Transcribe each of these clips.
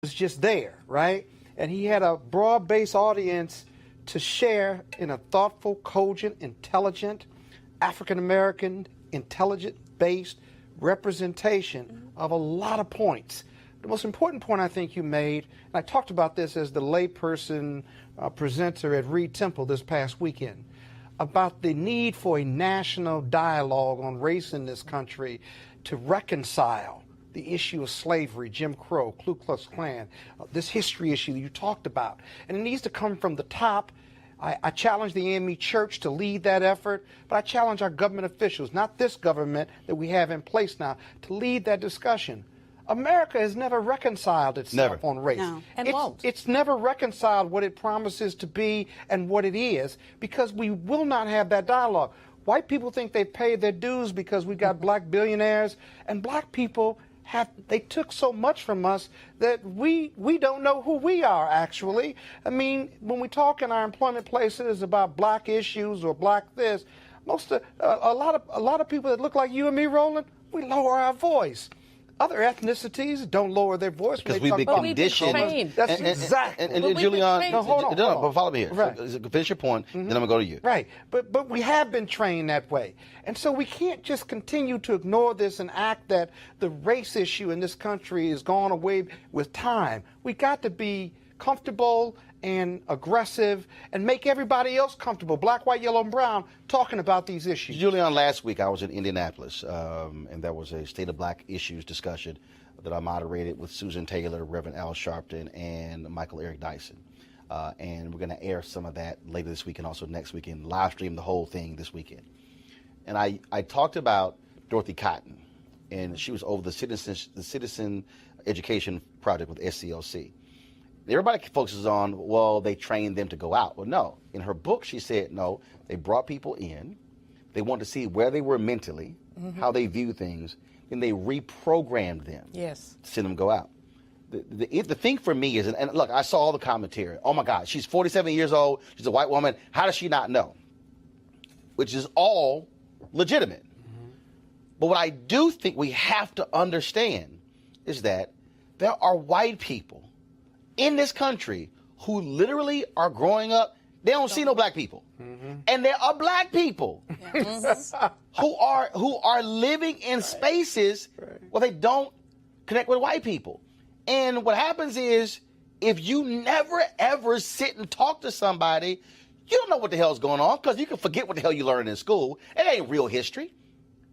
was just there, right? And he had a broad-based audience to share in a thoughtful, cogent, intelligent, African-American, intelligent-based representation of a lot of points. The most important point I think you made, and I talked about this as the layperson presenter at Reed Temple this past weekend, about the need for a national dialogue on race in this country to reconcile the issue of slavery, Jim Crow, Ku Klux Klan, this history issue that you talked about. And it needs to come from the top. I challenge the AME Church to lead that effort, but I challenge our government officials, not this government that we have in place now, to lead that discussion. America has never reconciled itself on race. No, and won't. It's never reconciled what it promises to be and what it is, because we will not have that dialogue. White people think they paid their dues because we got black billionaires, and black people they took so much from us that we don't know who we are, actually. I mean, when we talk in our employment places about black issues or black this, a lot of people that look like you and me, Roland, we lower our voice. Other ethnicities don't lower their voice because we've been conditioned. That's exactly. And Julian, no, hold on. But follow me here. Right. So, finish your point, then I'm gonna go to you. Right, but we have been trained that way, and so we can't just continue to ignore this and act that the race issue in this country is gone away with time. We got to be comfortable and aggressive and make everybody else comfortable, black, white, yellow, and brown, talking about these issues. Julian, last week I was in Indianapolis, and there was a State of Black Issues discussion that I moderated with Susan Taylor, Reverend Al Sharpton, and Michael Eric Dyson. And we're going to air some of that later this week and also next weekend, live stream the whole thing this weekend. And I talked about Dorothy Cotton, and she was over the Citizen Education Project with SCLC. Everybody focuses on, well, they trained them to go out. Well, no. In her book, she said, no, they brought people in. They wanted to see where they were mentally, how they view things, and they reprogrammed them to send them go out. The thing for me is, and look, I saw all the commentary. Oh, my God, she's 47 years old. She's a white woman. How does she not know? Which is all legitimate. But what I do think we have to understand is that there are white people in this country who literally are growing up, they don't see no black people. And there are black people who are living in spaces where they don't connect with white people. And what happens is, if you never ever sit and talk to somebody, you don't know what the hell's going on, because you can forget what the hell you learned in school. It ain't real history.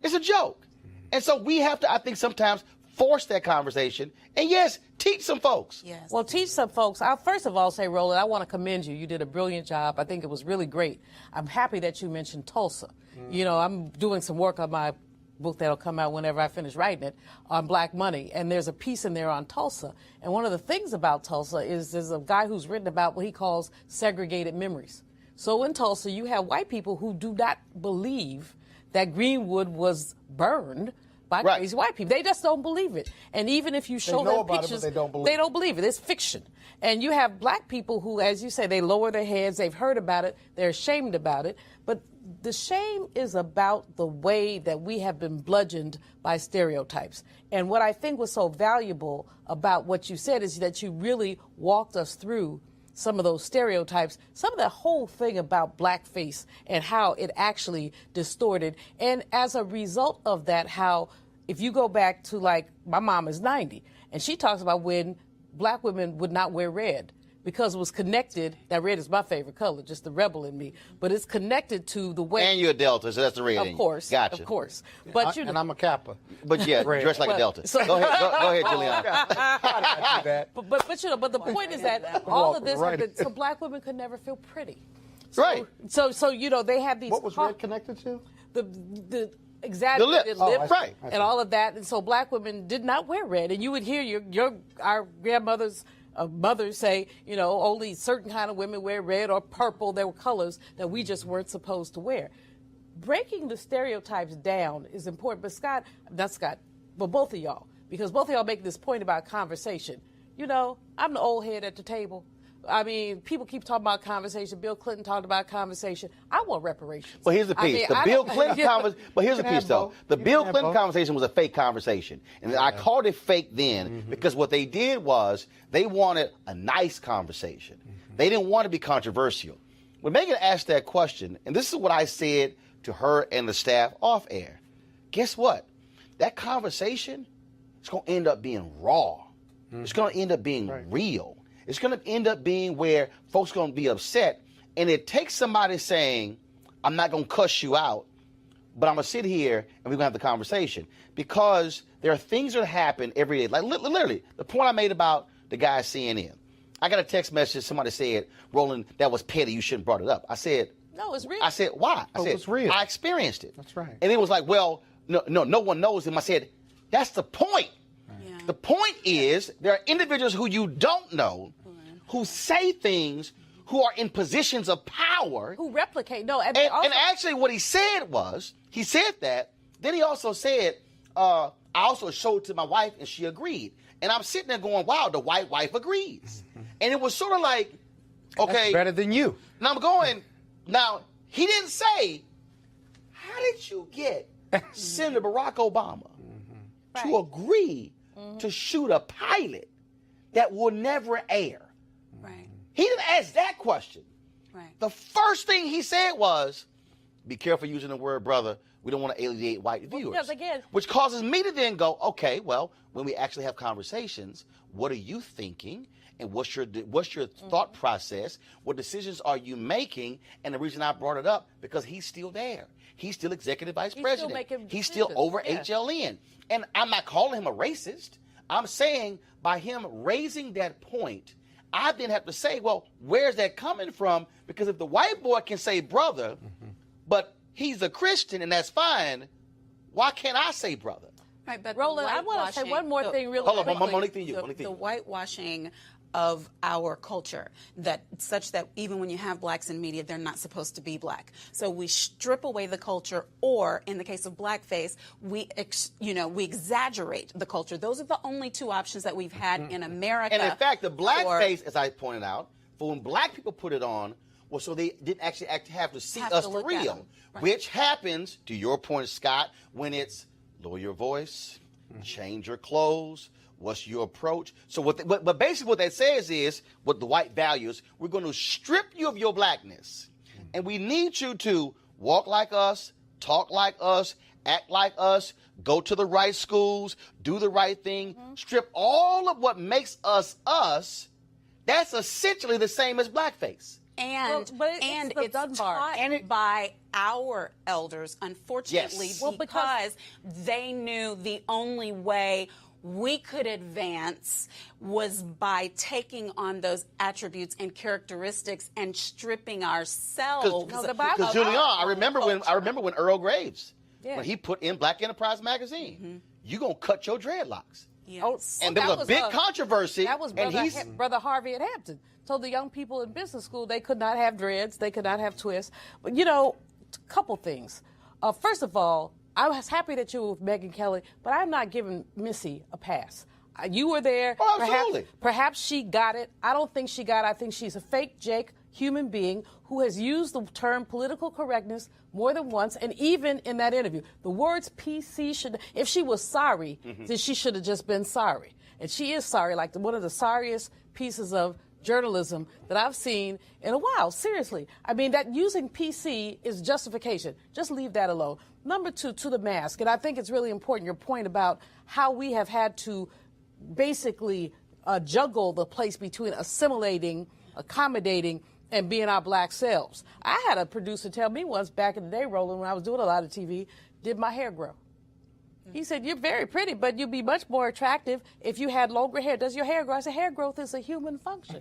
It's a joke. And so we have to, I think, sometimes force that conversation, and yes, teach some folks. Yes. Well, teach some folks. I'll first of all say, Roland, I want to commend you. You did a brilliant job. I think it was really great. I'm happy that you mentioned Tulsa. You know, I'm doing some work on my book that'll come out whenever I finish writing it on black money, and there's a piece in there on Tulsa. And one of the things about Tulsa is there's a guy who's written about what he calls segregated memories. So in Tulsa, you have white people who do not believe that Greenwood was burned by crazy white people. They just don't believe it. And even if you show them pictures, they don't believe it. It's fiction. And you have black people who, as you say, they lower their heads, they've heard about it, they're ashamed about it. But the shame is about the way that we have been bludgeoned by stereotypes. And what I think was so valuable about what you said is that you really walked us through some of those stereotypes, some of the whole thing about blackface and how it actually distorted. And as a result of that, how if you go back to, like, my mom is 90, and she talks about when black women would not wear red because it was connected. Now, red is my favorite color, just the rebel in me, but it's connected to the way. And you're a Delta, so that's the red. Of course, gotcha. Of course, but and I'm a Kappa. But yeah, dressed like a Delta. So, go ahead, Julian. But the point is that all of this, so black women could never feel pretty. So you know, they have these. What was red connected to? The exaggerated lip, right, and all of that, and so black women did not wear red, and you would hear our grandmothers. Mothers say, you know, only certain kind of women wear red or purple. There were colors that we just weren't supposed to wear. Breaking the stereotypes down is important. But but both of y'all, because both of y'all make this point about conversation. You know, I'm the old head at the table. I mean, people keep talking about conversation. Bill Clinton talked about conversation. I want reparations. Well, here's the piece. The Bill Clinton conversation. But here's the piece, though. The Bill Clinton conversation was a fake conversation, and I called it fake then because what they did was they wanted a nice conversation. They didn't want to be controversial. When Megan asked that question, and this is what I said to her and the staff off air, guess what? That conversation is going to end up being raw. It's going to end up being real. It's going to end up being where folks are going to be upset. And it takes somebody saying, I'm not going to cuss you out, but I'm going to sit here and we're going to have the conversation. Because there are things that happen every day. Like literally, the point I made about the guy at CNN. I got a text message. Somebody said, Roland, that was petty. You shouldn't have brought it up. I said, no, it's real. I said, why? I said, it's real. I experienced it. That's right. And it was like, well, no one knows him. I said, that's the point. Yeah. The point is there are individuals who you don't know who say things, who are in positions of power. Who replicate. No, and actually what he said was, he said that, then he also said, I also showed it to my wife and she agreed. And I'm sitting there going, wow, the white wife agrees. And it was sort of like, okay. That's better than you. And I'm going, now, he didn't say, how did you get Senator Barack Obama to agree to shoot a pilot that will never air? Right. He didn't ask that question. Right. The first thing he said was, be careful using the word brother. We don't want to alienate white viewers. Yes, again. Which causes me to then go, okay, well, when we actually have conversations, what are you thinking? And what's your thought process? What decisions are you making? And the reason I brought it up, because he's still there. He's still executive vice president. He's still over HLN. And I'm not calling him a racist. I'm saying by him raising that point, I then have to say, well, where's that coming from? Because if the white boy can say brother, but he's a Christian and that's fine, why can't I say brother? Right, but Roland, I want to say one more thing really quickly. quickly. Monique, the whitewashing of our culture, that such that even when you have blacks in media, they're not supposed to be black. So we strip away the culture, or in the case of blackface, we exaggerate the culture. Those are the only two options that we've had in America. And in fact, the blackface, as I pointed out, for when black people put it on, well, so they didn't actually have to see us for real, which happens, to your point, Scott, when it's lower your voice, change your clothes. What's your approach? So but basically what that says is, what the white values, we're going to strip you of your blackness. And we need you to walk like us, talk like us, act like us, go to the right schools, do the right thing, strip all of what makes us us. That's essentially the same as blackface. And it's done taught by our elders, unfortunately, because they knew the only way we could advance was by taking on those attributes and characteristics and stripping ourselves. Because Julian, I remember when Earl Graves, when he put in Black Enterprise magazine, you gonna cut your dreadlocks. Yes. And there was a big controversy. That was Brother Harvey at Hampton. Told the young people in business school they could not have dreads, they could not have twists. But, a couple things. First of all, I was happy that you were with Megyn Kelly, but I'm not giving Missy a pass. You were there. Oh, absolutely. Perhaps she got it. I don't think she got it. I think she's a fake Jake human being who has used the term political correctness more than once, and even in that interview. The words PC should, if she was sorry, then she should have just been sorry. And she is sorry, like one of the sorriest pieces of journalism that I've seen in a while, seriously. I mean, that using PC is justification. Just leave that alone. Number two, to the mask, and I think it's really important, your point about how we have had to basically juggle the place between assimilating, accommodating, and being our black selves. I had a producer tell me once back in the day, Roland, when I was doing a lot of TV, did my hair grow? He said, you're very pretty, but you'd be much more attractive if you had longer hair. Does your hair grow? I said, hair growth is a human function.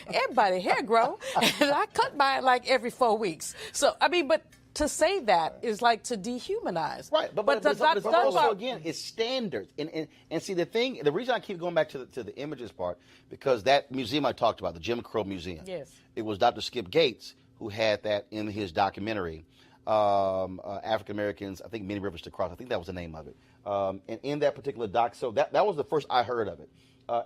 Everybody hair grow, and I cut mine like every 4 weeks. So, I mean, but to say that is like to dehumanize. Right, but it's also, again, it's standards. And see, the reason I keep going back to the images part, because that museum I talked about, the Jim Crow Museum, it was Dr. Skip Gates who had that in his documentary, African Americans, I think Many Rivers to Cross. I think that was the name of it. And in that particular doc, so that was the first I heard of it.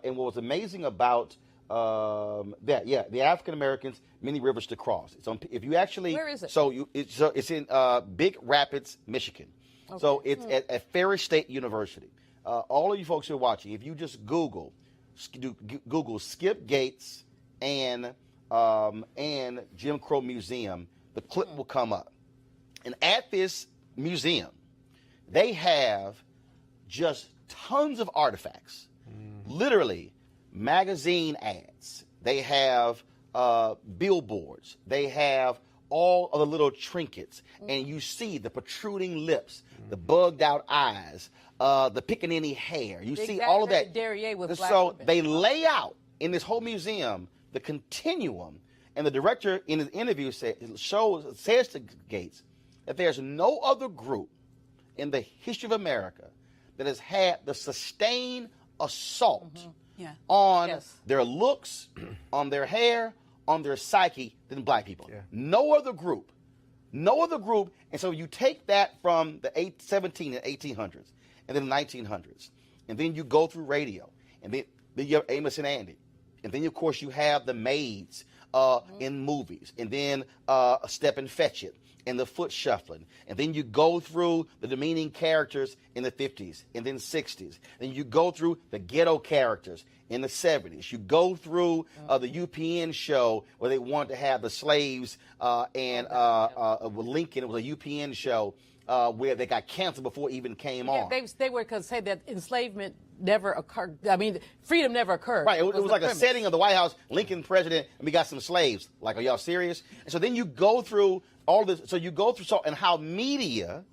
And what was amazing about the African Americans, many rivers to cross. It's on, if you actually, where is it? It's in Big Rapids, Michigan. Okay. So it's at Ferris State University. All of you folks who are watching, if you just Google Skip Gates and Jim Crow Museum, the clip will come up. And at this museum, they have just tons of artifacts, literally magazine ads. They have billboards. They have all of the little trinkets. And you see the protruding lips, the bugged out eyes, the pickaninny hair. You see all of that. Derriere with black so women. they lay out in this whole museum the continuum. And the director in his interview says to Gates that there's no other group in the history of America that has had the sustained assault on their looks, on their hair, on their psyche than black people. Yeah. No other group. And so you take that from the 17 and 1800s and then the 1900s, and then you go through radio, and then you have Amos and Andy, and then of course you have the maids in movies, and then Step and Fetch It, and the foot shuffling. And then you go through the demeaning characters in the 50s and then 60s. Then you go through the ghetto characters in the 70s. You go through the UPN show where they wanted to have the slaves and with Lincoln. It was a UPN show where they got canceled before it even came on. They were going to say that enslavement never occurred. I mean, freedom never occurred. Right. It was like premise. A setting of the White House, Lincoln president, and we got some slaves. Like, are y'all serious? And so then you go through all this. So you go through and how media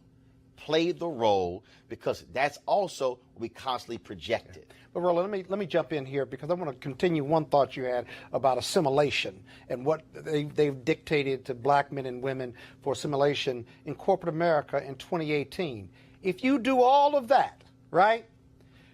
played the role, because that's also what we constantly projected. But Roland, let me jump in here, because I want to continue one thought you had about assimilation and what they've dictated to black men and women for assimilation in corporate America in 2018. If you do all of that, right,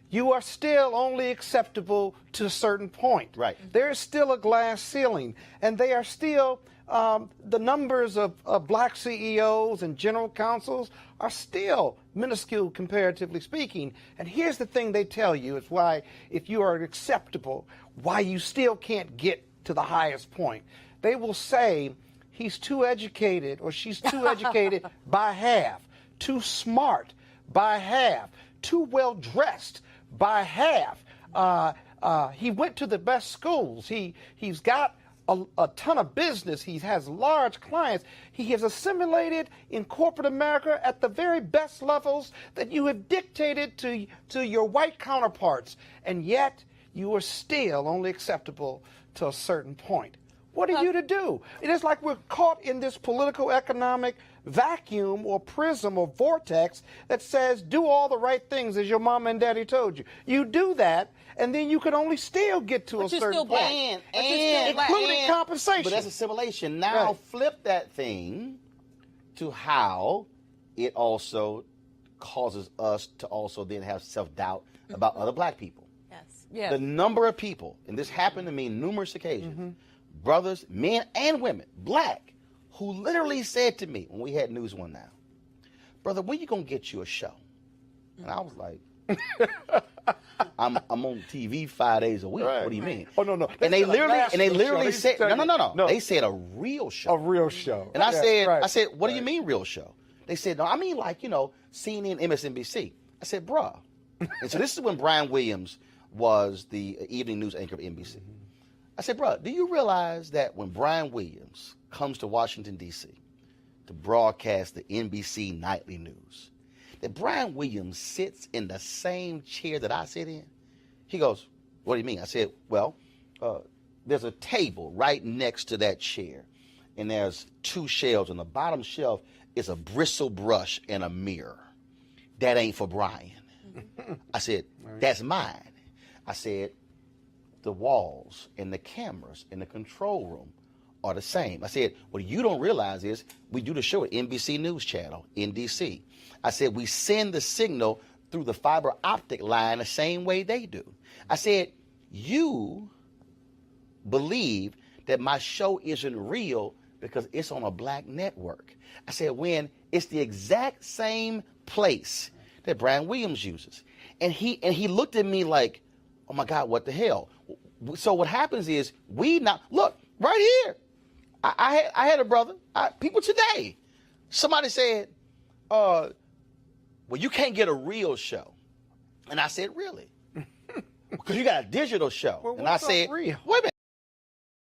you are still only acceptable to a certain point. Right. There is still a glass ceiling, and they are still the numbers of black CEOs and general counsels are still minuscule, comparatively speaking. And here's the thing they tell you, is why, if you are acceptable, why you still can't get to the highest point. They will say he's too educated, or she's too educated by half, too smart by half, too well dressed by half. He went to the best schools. He's got a ton of business. He has large clients. He has assimilated in corporate America at the very best levels that you have dictated to your white counterparts. And yet you are still only acceptable to a certain point. What are you to do? It is like we're caught in this political economic vacuum or prism or vortex that says do all the right things as your mama and daddy told you. You do that, and then you can only still get to a certain point, including compensation. But that's assimilation. Now flip that thing to how it also causes us to also then have self-doubt about other black people. Yes. The number of people, and this happened to me numerous occasions, brothers, men and women, black, who literally said to me when we had News One Now, brother, when you gonna get you a show? And I was like, I'm on TV 5 days a week. Right. What do you mean? Oh no. And they literally said, no. They said a real show. A real show. And I said, what do you mean real show? They said, no, I mean like, CNN, MSNBC. I said, bruh. And so this is when Brian Williams was the evening news anchor of NBC. I said, bruh, do you realize that when Brian Williams comes to Washington, D.C. to broadcast the NBC nightly news, that Brian Williams sits in the same chair that I sit in? He goes, what do you mean? I said, well, there's a table right next to that chair, and there's 2 shelves. On the bottom shelf is a bristle brush and a mirror. That ain't for Brian. I said, that's mine. I said, the walls and the cameras in the control room are the same. I said, what you don't realize is we do the show at NBC News Channel in D.C. I said, we send the signal through the fiber optic line the same way they do. I said, you believe that my show isn't real because it's on a black network. I said, when it's the exact same place that Brian Williams uses. And he looked at me like, oh my God, what the hell? So what happens is we now look right here. I had a brother. People today. Somebody said, "Well, you can't get a real show," and I said, "Really?" Because you got a digital show, Well, and I what's said, real? "Wait a minute."